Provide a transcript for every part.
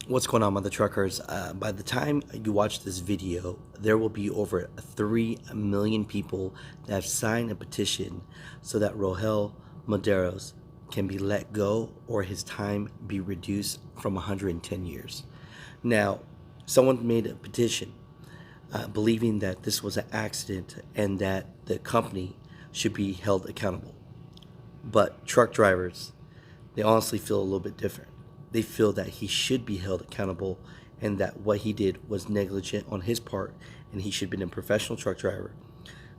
What's going on, mother truckers? By the time you watch this video, there will be over 3 million people that have signed a petition so that Rohel Maderos can be let go or his time be reduced from 110 years. Now, someone made a petition believing that this was an accident and that the company should be held accountable. But truck drivers, they honestly feel a little bit different. They feel that he should be held accountable and that what he did was negligent on his part and he should have been a professional truck driver.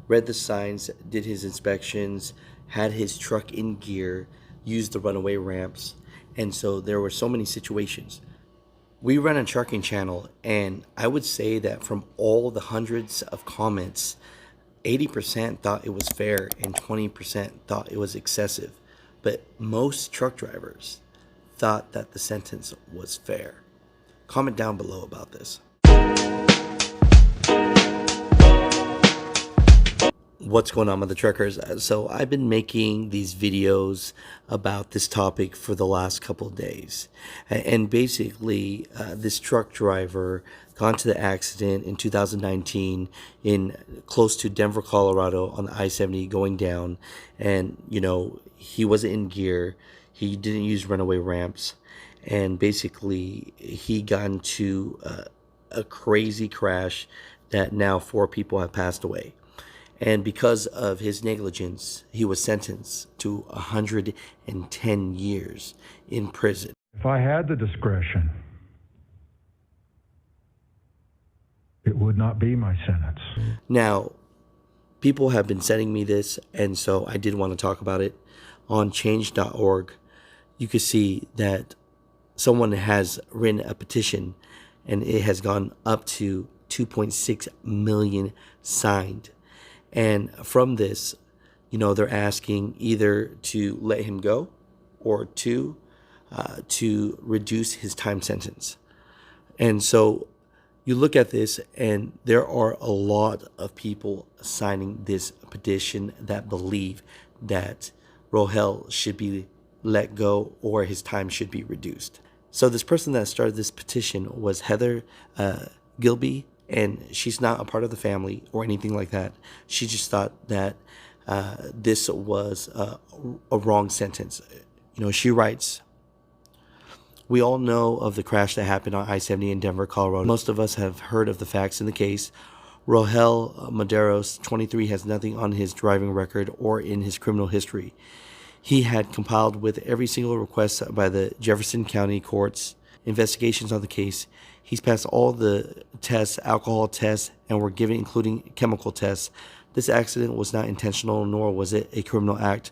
Read the signs, did his inspections, had his truck in gear, used the runaway ramps, and so there were so many situations. We run a trucking channel, and I would say that from all the hundreds of comments, 80% thought it was fair and 20% thought it was excessive. But most truck drivers thought that the sentence was fair. Comment down below about this. What's going on with the truckers? So I've been making these videos about this topic for the last couple of days. And basically, this truck driver got into the accident in 2019 in close to Denver, Colorado on the I-70 going down. And, he wasn't in gear. He didn't use runaway ramps. And basically, he got into a crazy crash that now 4 people have passed away. And because of his negligence, he was sentenced to 110 years in prison. If I had the discretion, it would not be my sentence. Now, people have been sending me this, and so I did want to talk about it. On change.org, you can see that someone has written a petition, and it has gone up to 2.6 million signed. And from this, they're asking either to let him go or to reduce his time sentence. And so you look at this, and there are a lot of people signing this petition that believe that Rohel should be let go or his time should be reduced. So this person that started this petition was Heather Gilby, and she's not a part of the family or anything like that. She just thought that this was a wrong sentence. She writes, "We all know of the crash that happened on I-70 in Denver, Colorado. Most of us have heard of the facts in the case. Rohel Maderos, 23, has nothing on his driving record or in his criminal history. He had compiled with every single request by the Jefferson County courts investigations on the case. He's passed all the tests, alcohol tests, and were given including chemical tests. This accident was not intentional, nor was it a criminal act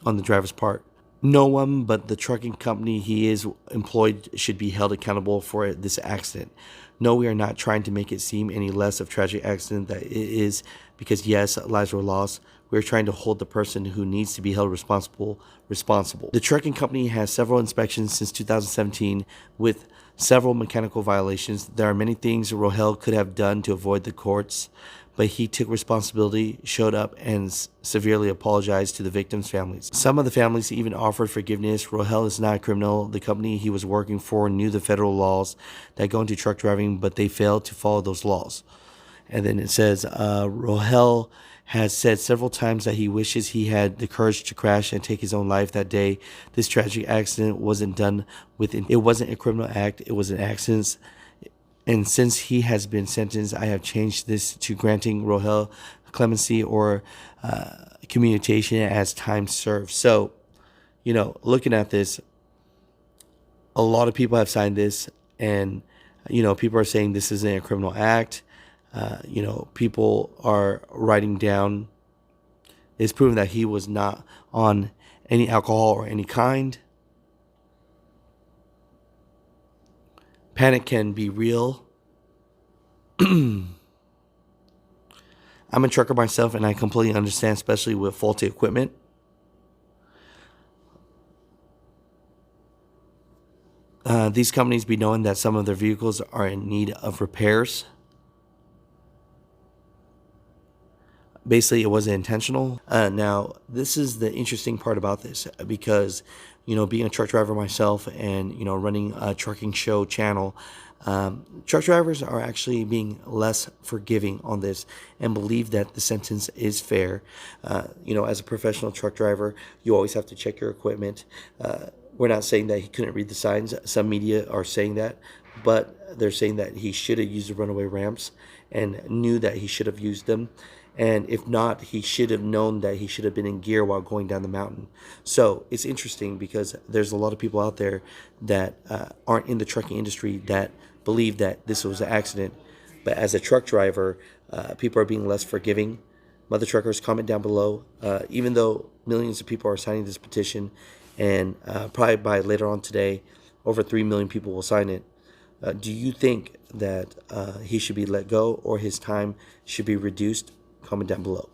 on the driver's part. No one but the trucking company he is employed should be held accountable for this accident. No, we are not trying to make it seem any less of a tragic accident that it is, because yes, lives were lost. We're trying to hold the person who needs to be held responsible. The trucking company has several inspections since 2017 with several mechanical violations. There are many things Rohel could have done to avoid the courts, but he took responsibility, showed up, and severely apologized to the victims' families. Some of the families even offered forgiveness. Rohel is not a criminal. The company he was working for knew the federal laws that go into truck driving, but they failed to follow those laws." And then it says, Rohel has said several times that he wishes he had the courage to crash and take his own life that day. This tragic accident wasn't done with it. It wasn't a criminal act. It was an accident. And since he has been sentenced, I have changed this to granting Rohel clemency or commutation as time served. So, looking at this, a lot of people have signed this, and, people are saying this isn't a criminal act. People are writing down, it's proven that he was not on any alcohol or any kind. Panic can be real. I'm a trucker myself, and I completely understand, especially with faulty equipment. These companies be knowing that some of their vehicles are in need of repairs. Basically, it wasn't intentional. Now, this is the interesting part about this, because being a truck driver myself and, running a trucking show channel, truck drivers are actually being less forgiving on this and believe that the sentence is fair. As a professional truck driver, you always have to check your equipment. We're not saying that he couldn't read the signs. Some media are saying that, but they're saying that he should have used the runaway ramps and knew that he should have used them. And if not, he should have known that he should have been in gear while going down the mountain. So it's interesting because there's a lot of people out there that aren't in the trucking industry that believe that this was an accident. But as a truck driver, people are being less forgiving. Mother truckers, comment down below. Even though millions of people are signing this petition, and probably by later on today, over 3 million people will sign it. Do you think that he should be let go or his time should be reduced? Comment down below.